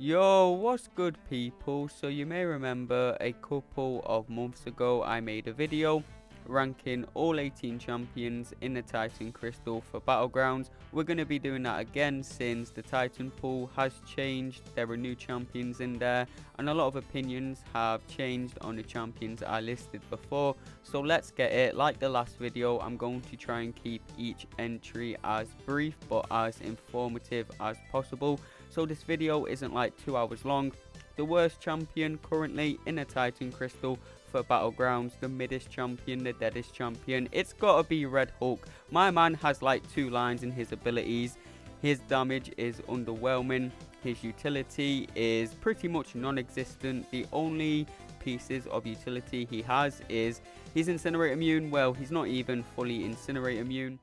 Yo, what's good people? So you may remember a couple of months ago I made a video ranking all 18 champions in the Titan Crystal for Battlegrounds. We're going to be doing that again since the Titan pool has changed. There are new champions in there and a lot of opinions have changed on the champions I listed before. So let's get it. Like the last video, I'm going to try and keep each entry as brief but as informative as possible. So this video isn't like 2 hours long. The worst champion currently in a Titan Crystal for Battlegrounds, the middest champion, the deadest champion, it's gotta be Red Hulk. My man has like 2 lines in his abilities. His damage is underwhelming. His utility is pretty much non-existent. The only pieces of utility he has is he's Incinerate immune. Well, he's not even fully Incinerate immune,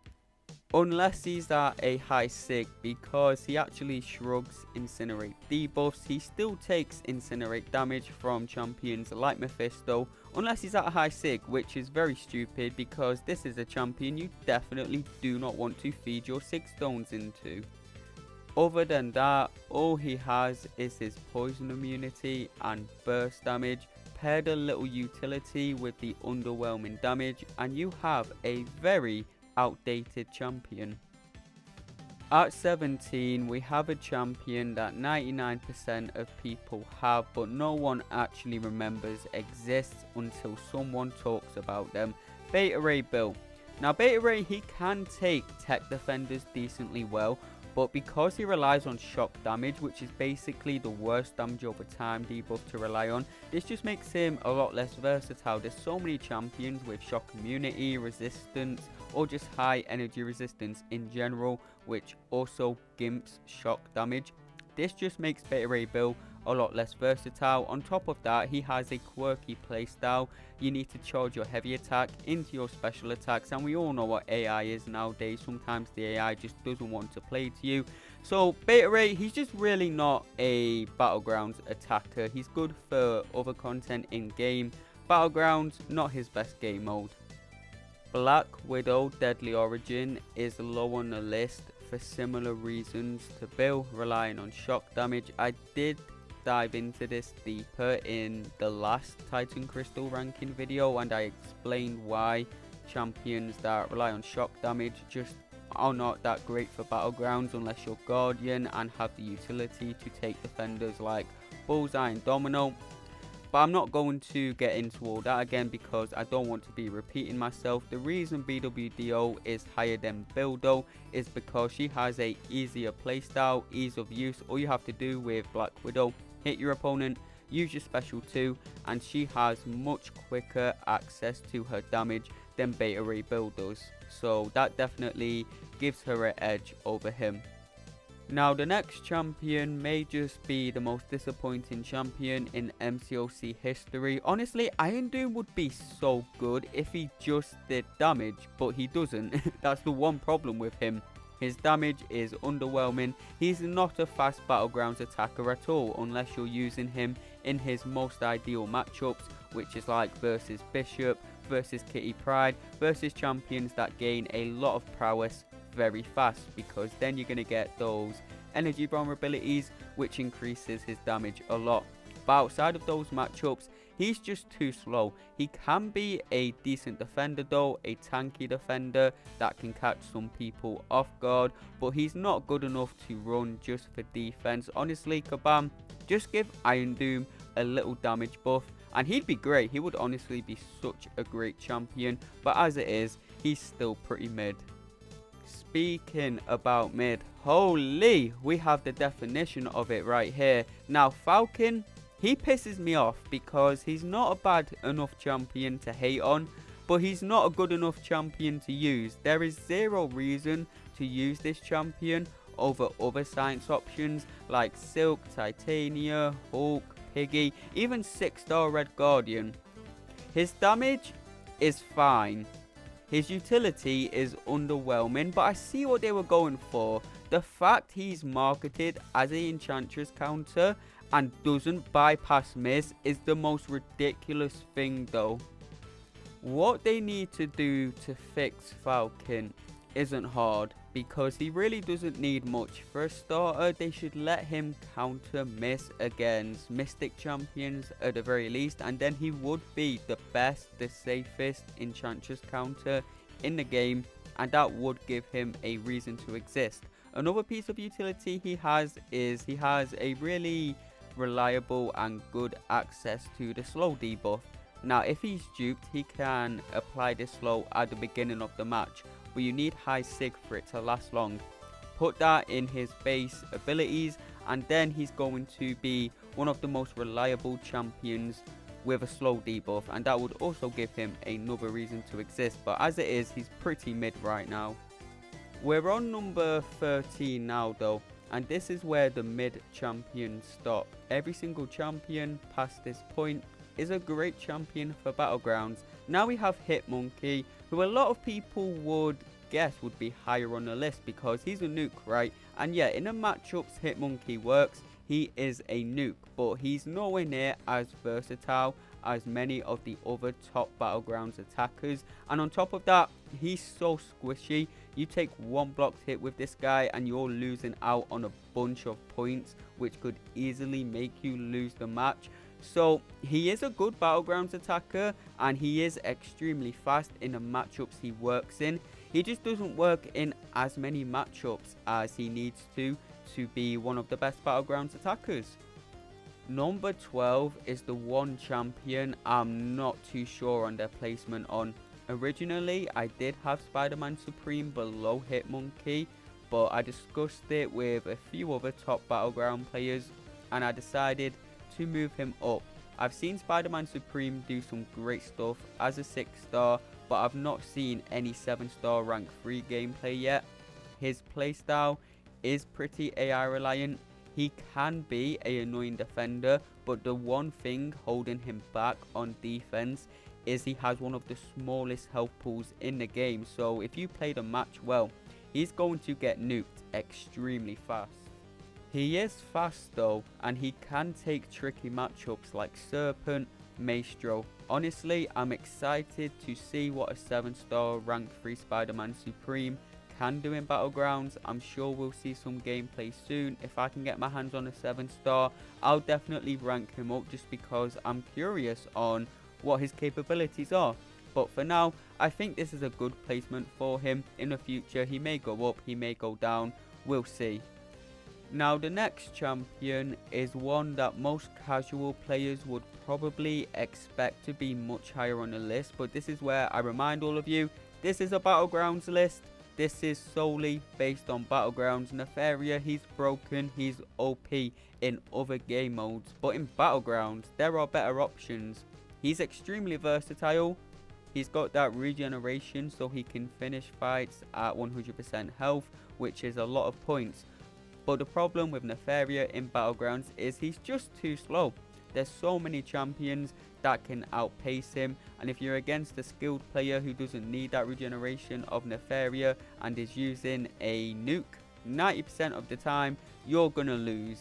unless he's at a high sig, because he actually shrugs Incinerate debuffs. He still takes Incinerate damage from champions like Mephisto, unless he's at a high sig, which is very stupid because this is a champion you definitely do not want to feed your sig stones into. Other than that, all he has is his poison immunity and burst damage, paired a little utility with the underwhelming damage, and you have a very outdated champion. At 17, we have a champion that 99% of people have, but no one actually remembers exists until someone talks about them. Beta Ray Bill. Now Beta Ray, he can take tech defenders decently well, but because he relies on shock damage, which is basically the worst damage over time debuff to rely on, this just makes him a lot less versatile. There's so many champions with shock immunity, resistance, or just high energy resistance in general, which also gimps shock damage. This just makes Beta Ray Bill a lot less versatile. On top of that, he has a quirky playstyle. You need to charge your heavy attack into your special attacks, and we all know what AI is nowadays. Sometimes the AI just doesn't want to play to you. So Beta Ray, he's just really not a Battlegrounds attacker. He's good for other content in game. Battlegrounds, not his best game mode. Black Widow Deadly Origin is low on the list for similar reasons to Bill, relying on shock damage. I did dive into this deeper in the last Titan Crystal ranking video, and I explained why champions that rely on shock damage just are not that great for Battlegrounds unless you're Guardian and have the utility to take defenders like Bullseye and Domino. But I'm not going to get into all that again because I don't want to be repeating myself. The reason BWDO is higher than Bildo is because she has a easier playstyle, ease of use. All you have to do with Black Widow, hit your opponent, use your special 2, and she has much quicker access to her damage than Beta Ray Bill does. So that definitely gives her an edge over him. Now the next champion may just be the most disappointing champion in MCOC history. Honestly, Iron Doom would be so good if he just did damage, but he doesn't. That's the one problem with him. His damage is underwhelming. He's not a fast Battlegrounds attacker at all unless you're using him in his most ideal matchups, which is like versus Bishop, versus Kitty Pryde, versus champions that gain a lot of prowess very fast, because then you're going to get those energy vulnerabilities, which increases his damage a lot. But outside of those matchups, he's just too slow. He can be a decent defender though, a tanky defender that can catch some people off guard, but he's not good enough to run just for defense. Honestly, Kabam, just give Iron Doom a little damage buff and he'd be great. He would honestly be such a great champion, but as it is, he's still pretty mid. Speaking about mid, holy, we have the definition of it right here. Now Falcon, he pisses me off because he's not a bad enough champion to hate on, but he's not a good enough champion to use. There is zero reason to use this champion over other science options like Silk, Titania, Hulk, Piggy, even 6-star Red Guardian. His damage is fine. His utility is underwhelming, but I see what they were going for. The fact he's marketed as an Enchantress counter and doesn't bypass miss is the most ridiculous thing though. What they need to do to fix Falcon isn't hard, because he really doesn't need much. For a starter, they should let him counter miss against Mystic champions at the very least, and then he would be the best, the safest Enchantress counter in the game, and that would give him a reason to exist. Another piece of utility he has is he has a really reliable and good access to the slow debuff. Now if he's duped, he can apply this slow at the beginning of the match, but you need high sig for it to last long. Put that in his base abilities and then he's going to be one of the most reliable champions with a slow debuff, and that would also give him another reason to exist, but as it is, he's pretty mid right now. We're on number 13 now though, and this is where the mid champions stop. Every single champion past this point is a great champion for Battlegrounds. Now we have Hitmonkey, who a lot of people would guess would be higher on the list because he's a nuke, right? And yeah, in the matchups Hitmonkey works, he is a nuke, but he's nowhere near as versatile as many of the other top Battlegrounds attackers. And on top of that, he's so squishy. You take one blocked hit with this guy and you're losing out on a bunch of points, which could easily make you lose the match. So he is a good Battlegrounds attacker and he is extremely fast in the matchups he works in. He just doesn't work in as many matchups as he needs to be one of the best Battlegrounds attackers. Number 12 is the one champion I'm not too sure on their placement on. Originally, I did have Spider-Man Supreme below Hitmonkey, but I discussed it with a few other top Battleground players and I decided to move him up. I've seen Spider-Man Supreme do some great stuff as a 6-star, but I've not seen any 7-star rank 3 gameplay yet. His playstyle is pretty AI reliant. He can be an annoying defender, but the one thing holding him back on defense is he has one of the smallest health pools in the game. So if you play the match well, he's going to get nuked extremely fast. He is fast though, and he can take tricky matchups like Serpent, Maestro. Honestly, I'm excited to see what a 7-star rank 3 Spider-Man Supreme can do in Battlegrounds. I'm sure we'll see some gameplay soon. If I can get my hands on a 7-star, I'll definitely rank him up just because I'm curious on what his capabilities are. But for now, I think this is a good placement for him. In the future, he may go up, he may go down, we'll see. Now the next champion is one that most casual players would probably expect to be much higher on the list, but this is where I remind all of you, this is a Battlegrounds list. This is solely based on Battlegrounds. Nefaria, he's broken, he's OP in other game modes, but in Battlegrounds there are better options. He's extremely versatile. He's got that regeneration so he can finish fights at 100% health, which is a lot of points. But the problem with Nefaria in Battlegrounds is he's just too slow. There's so many champions that can outpace him, and if you're against a skilled player who doesn't need that regeneration of Nefaria and is using a nuke, 90% of the time you're gonna lose.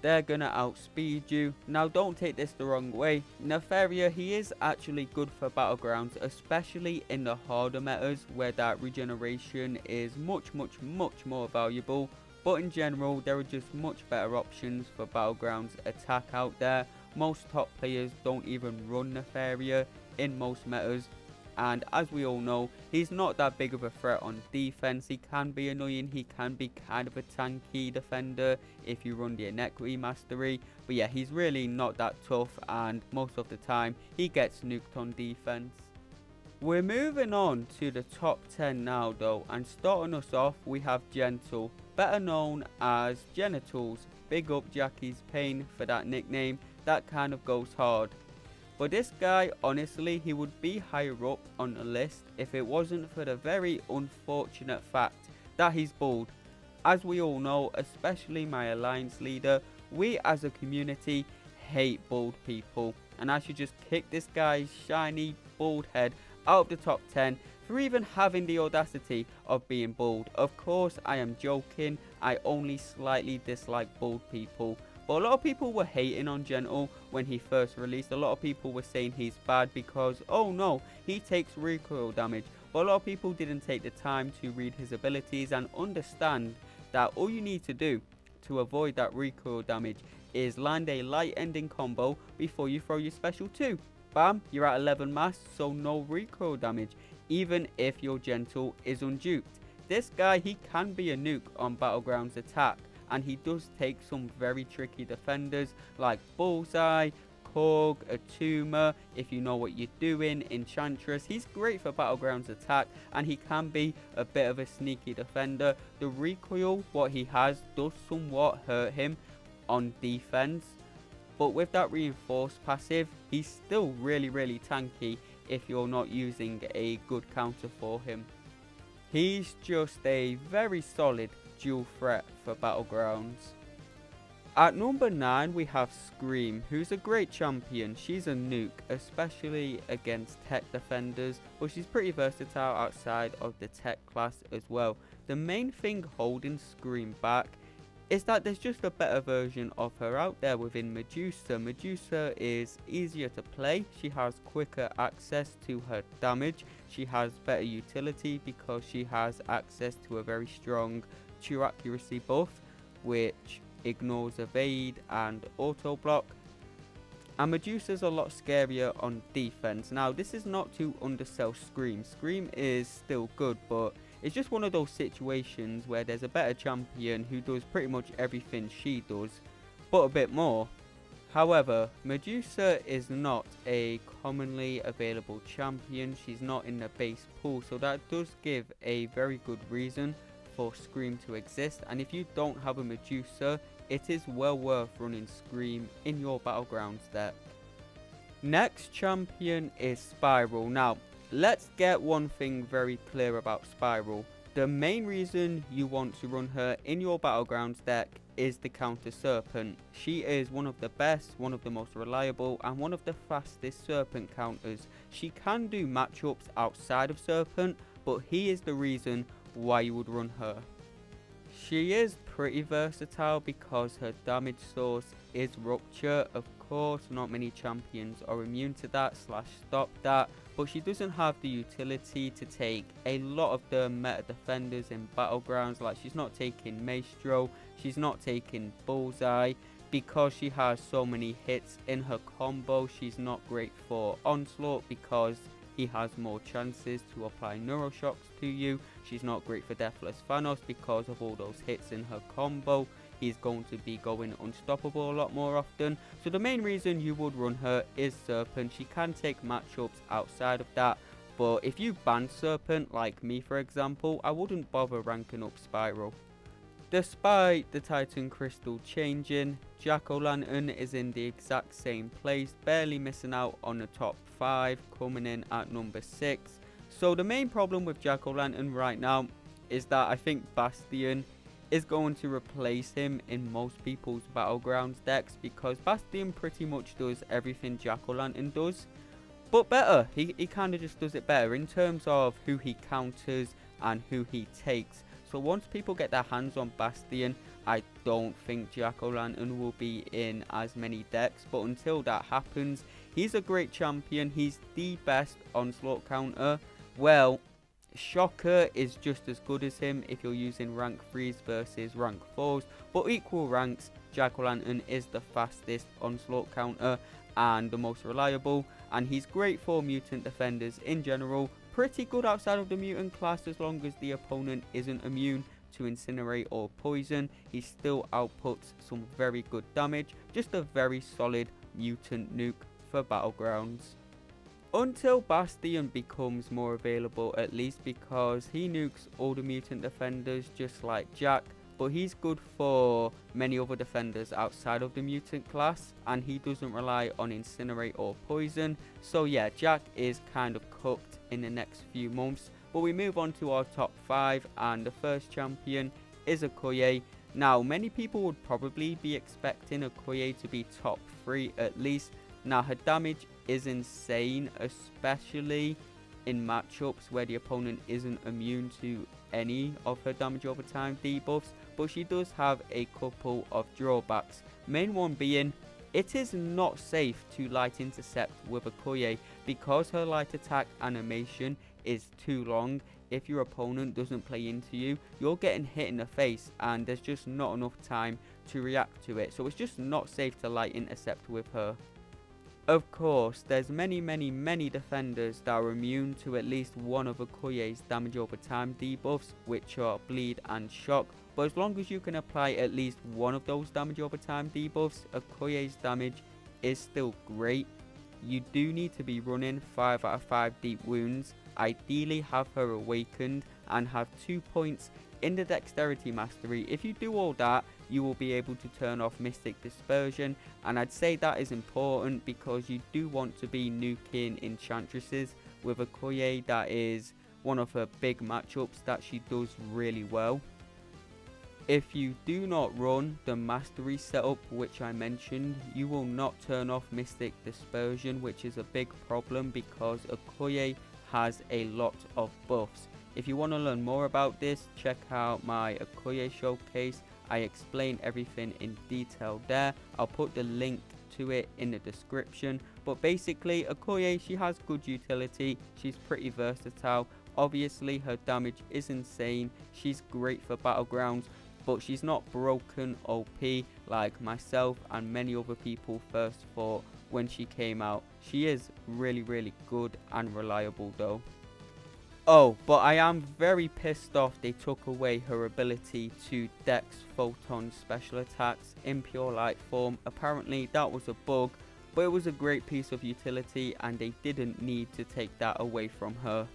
They're gonna outspeed you. Now don't take this the wrong way, Nefaria, he is actually good for Battlegrounds, especially in the harder metas where that regeneration is much more valuable. But in general, there are just much better options for Battlegrounds attack out there. Most top players don't even run Nefaria in most metas. And as we all know, he's not that big of a threat on defense. He can be annoying. He can be kind of a tanky defender if you run the Inequity Mastery. But yeah, he's really not that tough. And most of the time, he gets nuked on defense. We're moving on to the top 10 now though, and starting us off we have Gentle, better known as Genitals. Big up Jackie's Pain for that nickname, that kind of goes hard. But this guy, honestly, he would be higher up on the list if it wasn't for the very unfortunate fact that he's bald. As we all know, especially my alliance leader, we as a community hate bald people, and I should just kick this guy's shiny bald head out of the top 10 for even having the audacity of being bald. Of course, I am joking. I only slightly dislike bald people. But a lot of people were hating on Gentle when he first released. A lot of people were saying he's bad because, oh no, he takes recoil damage. But but a lot of people didn't take the time to read his abilities and understand that all you need to do to avoid that recoil damage is land a light ending combo before you throw your special 2. Bam, you're at 11 mass, so no recoil damage, even if your gentle is unduped. This guy, he can be a nuke on Battlegrounds attack, and he does take some very tricky defenders like Bullseye, Korg, Atuma, if you know what you're doing, Enchantress. He's great for Battlegrounds attack, and he can be a bit of a sneaky defender. The recoil, what he has, does somewhat hurt him on defense, but with that reinforced passive, he's still really tanky if you're not using a good counter for him. He's just a very solid dual threat for Battlegrounds. At number 9 we have Scream, who's a great champion. She's a nuke, especially against tech defenders, but she's pretty versatile outside of the tech class as well. The main thing holding Scream back is that there's just a better version of her out there within Medusa. Medusa is easier to play, she has quicker access to her damage, she has better utility because she has access to a very strong true accuracy buff, which ignores evade and auto block. And Medusa's a lot scarier on defense. Now, this is not to undersell Scream. Scream is still good, but it's just one of those situations where there's a better champion who does pretty much everything she does, but a bit more. However, Medusa is not a commonly available champion. She's not in the base pool, so that does give a very good reason for Scream to exist. And if you don't have a Medusa, it is well worth running Scream in your Battlegrounds deck. Next champion is Spiral. Now, let's get one thing very clear about Spiral. The main reason you want to run her in your Battlegrounds deck is the counter Serpent. She is one of the best, one of the most reliable, and one of the fastest Serpent counters. She can do matchups outside of Serpent, but he is the reason why you would run her. She is pretty versatile because her damage source is Rupture. Of course, not many champions are immune to that / stop that, but she doesn't have the utility to take a lot of the meta defenders in Battlegrounds. Like, she's not taking Maestro, she's not taking Bullseye, because she has so many hits in her combo. She's not great for Onslaught because he has more chances to apply Neuroshocks to you. She's not great for Deathless Thanos because of all those hits in her combo. He's going to be going unstoppable a lot more often. So the main reason you would run her is Serpent. She can take matchups outside of that, but if you ban Serpent, like me for example, I wouldn't bother ranking up Spiral. Despite the Titan Crystal changing, Jack-O-Lantern is in the exact same place, barely missing out on the top 5, coming in at number 6. So the main problem with Jack-O-Lantern right now is that I think Bastion is going to replace him in most people's Battlegrounds decks, because Bastion pretty much does everything Jack-O-Lantern does, but better. He kind of just does it better in terms of who he counters and who he takes. So once people get their hands on Bastion, I don't think Jack-O-Lantern will be in as many decks, but until that happens, he's a great champion. He's the best Onslaught counter. Well, Shocker is just as good as him if you're using rank 3s versus rank 4s, but equal ranks, Jack-O-Lantern is the fastest Onslaught counter and the most reliable, and he's great for mutant defenders in general. Pretty good outside of the mutant class as long as the opponent isn't immune to Incinerate or Poison. He still outputs some very good damage. Just a very solid mutant nuke for Battlegrounds. Until Bastion becomes more available, at least, because he nukes all the mutant defenders just like Jack, but he's good for many other defenders outside of the mutant class, and he doesn't rely on Incinerate or Poison. So yeah, Jack is kind of cooked in the next few months. But we move on to our top 5, and the first champion is Okoye. Now, many people would probably be expecting Okoye to be top 3 at least. Now, her damage is insane, especially in matchups where the opponent isn't immune to any of her damage over time debuffs, but she does have a couple of drawbacks. Main one being, it is not safe to light intercept with Okoye because her light attack animation is too long. If your opponent doesn't play into you, you're getting hit in the face and there's just not enough time to react to it. So it's just not safe to light intercept with her. Of course, there's many defenders that are immune to at least one of Okoye's damage over time debuffs, which are bleed and shock. But as long as you can apply at least one of those damage over time debuffs, Okoye's damage is still great. You do need to be running 5 out of 5 deep wounds, ideally have her awakened and have 2 points in the dexterity mastery. If you do all that, you will be able to turn off Mystic Dispersion, and I'd say that is important because you do want to be nuking Enchantresses with Okoye. That is one of her big matchups that she does really well. If you do not run the mastery setup which I mentioned, you will not turn off Mystic Dispersion, which is a big problem because Okoye has a lot of buffs. If you want to learn more about this, check out my Okoye showcase. I explain everything in detail there. I'll put the link to it in the description. But basically, Okoye, she has good utility. She's pretty versatile. Obviously, her damage is insane. She's great for Battlegrounds, but she's not broken OP like myself and many other people first thought when she came out. She is really good and reliable though. Oh, but I am very pissed off they took away her ability to dex photon special attacks in pure light form. Apparently that was a bug, but it was a great piece of utility and they didn't need to take that away from her.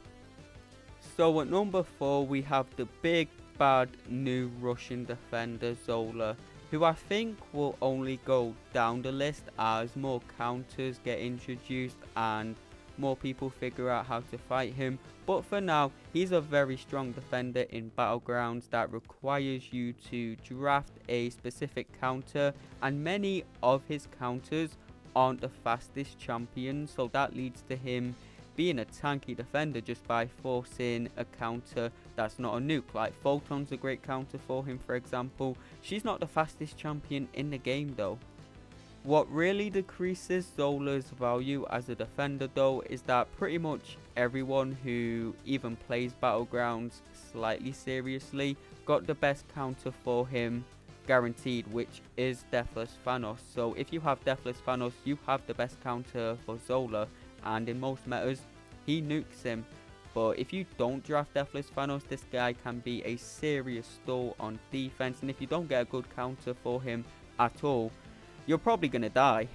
So at number 4 we have the big bad new Russian defender Zola, who I think will only go down the list as more counters get introduced and more people figure out how to fight him. But for now, he's a very strong defender in Battlegrounds that requires you to draft a specific counter, and many of his counters aren't the fastest champions, so that leads to him being a tanky defender just by forcing a counter that's not a nuke. Like Photon's a great counter for him, for example. She's not the fastest champion in the game though. What really decreases Zola's value as a defender though is that pretty much everyone who even plays Battlegrounds slightly seriously got the best counter for him guaranteed, which is Deathless Thanos. So if you have Deathless Thanos, you have the best counter for Zola, and in most metas he nukes him. But if you don't draft Deathless Thanos, this guy can be a serious stall on defense, and if you don't get a good counter for him at all, you're probably gonna die.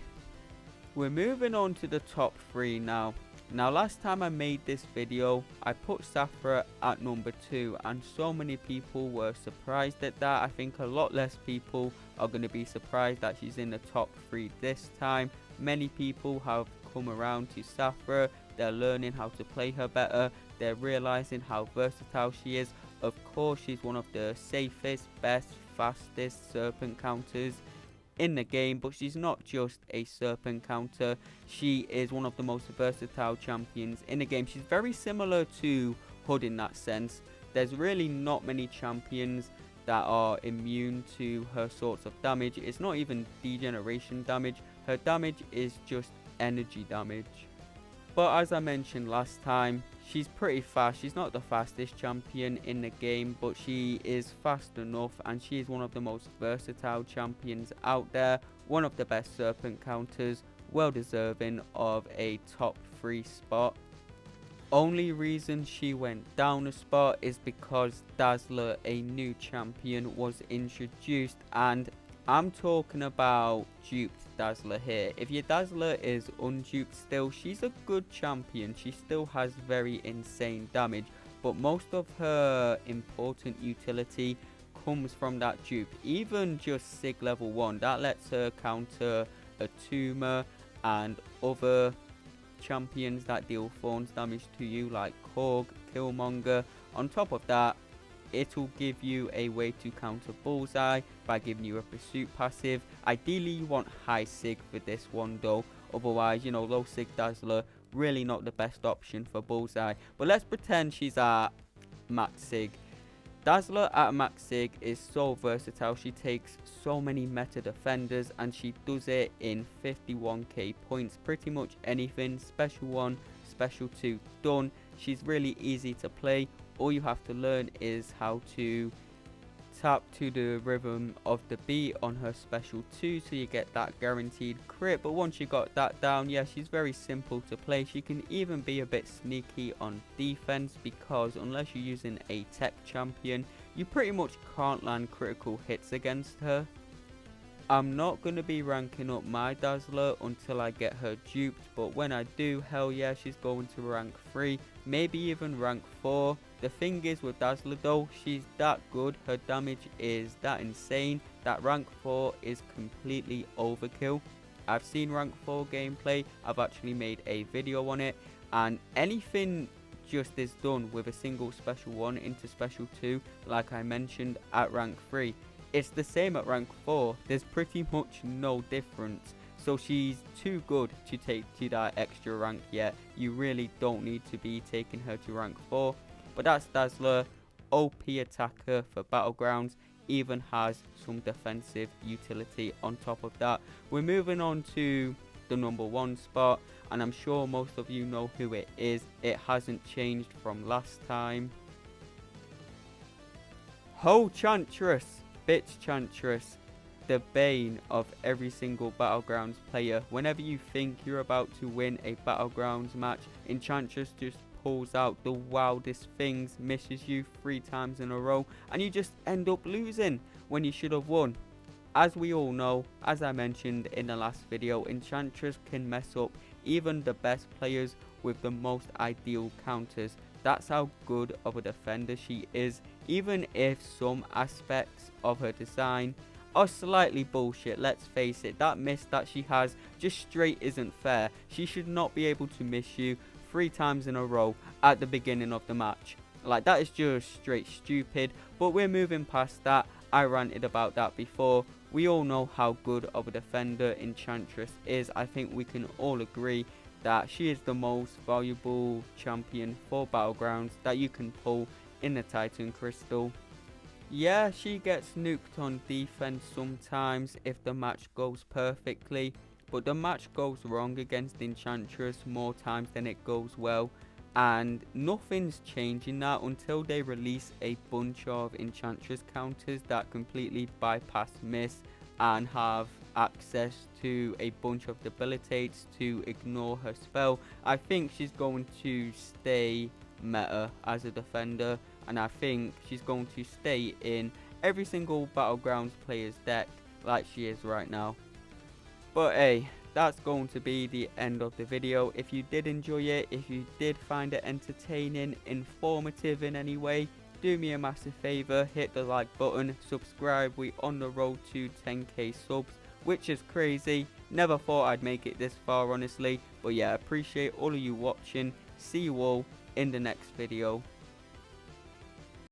We're moving on to the top 3 now. Now last time I made this video, I put Shathra at number 2 and so many people were surprised at that. I think a lot less people are going to be surprised that she's in the top 3 this time. Many people have come around to Shathra. They're learning how to play her better. They're realizing how versatile she is. Of course, she's one of the safest, best, fastest serpent counters in the game, but she's not just a serpent counter. She is one of the most versatile champions in the game. She's very similar to Hood in that sense. There's really not many champions that are immune to her sorts of damage. It's not even degeneration damage. Her damage is just energy damage. But as I mentioned last time, she's pretty fast. She's not the fastest champion in the game, but she is fast enough, and she is one of the most versatile champions out there. One of the best serpent counters, well deserving of a top 3 spot. Only reason she went down a spot is because Dazzler, a new champion, was introduced, and I'm talking about duped Dazzler here. If your Dazzler is unduped still, she's a good champion. She still has very insane damage, but most of her important utility comes from that dupe. Even just Sig level 1, that lets her counter a tumor and other champions that deal thorns damage to you like Korg, Killmonger. On top of that, it'll give you a way to counter Bullseye by giving you a pursuit passive. Ideally you want high Sig for this one though, otherwise, you know, low Sig Dazzler really not the best option for Bullseye. But let's pretend she's at max Sig. Dazzler at max Sig is so versatile. She takes so many meta defenders and she does it in 51k points. Pretty much anything, special 1, special 2, done. She's really easy to play. All you have to learn is how to tap to the rhythm of the beat on her special 2, so you get that guaranteed crit. But once you got that down, yeah, she's very simple to play. She can even be a bit sneaky on defense, because unless you're using a tech champion, you pretty much can't land critical hits against her. I'm not going to be ranking up my Dazzler until I get her duped, but when I do, hell yeah, she's going to rank 3, maybe even rank 4. The thing is with Dazzler though, she's that good, her damage is that insane, that rank 4 is completely overkill. I've seen rank 4 gameplay, I've actually made a video on it, and anything just is done with a single special 1 into special 2, like I mentioned, at rank 3. It's the same at rank 4, there's pretty much no difference. So she's too good to take to that extra rank yet. You really don't need to be taking her to rank 4. But that's Dazzler, OP attacker for Battlegrounds, even has some defensive utility on top of that. We're moving on to the number 1 spot, and I'm sure most of you know who it is. It hasn't changed from last time. Enchantress, bitch Enchantress, the bane of every single Battlegrounds player. Whenever you think you're about to win a Battlegrounds match, Enchantress just pulls out the wildest things, misses you 3 times in a row, and you just end up losing when you should have won. As we all know, as I mentioned in the last video, Enchantress can mess up even the best players with the most ideal counters. That's how good of a defender she is, even if some aspects of her design are slightly bullshit. Let's face it, that miss that she has just straight isn't fair. She should not be able to miss you 3 times in a row at the beginning of the match. Like, that is just straight stupid, but we're moving past that. I ranted about that before. We all know how good of a defender Enchantress is. I think we can all agree that she is the most valuable champion for Battlegrounds that you can pull in the Titan Crystal. Yeah, she gets nuked on defense sometimes if the match goes perfectly, but the match goes wrong against Enchantress more times than it goes well, and nothing's changing that until they release a bunch of Enchantress counters that completely bypass miss and have access to a bunch of debilitates to ignore her spell. I think she's going to stay meta as a defender, and I think she's going to stay in every single Battlegrounds player's deck like she is right now. But hey, that's going to be the end of the video. If you did enjoy it, if you did find it entertaining, informative in any way, do me a massive favor, hit the like button, subscribe. We on the road to 10k subs, which is crazy. Never thought I'd make it this far, honestly. But yeah, appreciate all of you watching. See you all in the next video.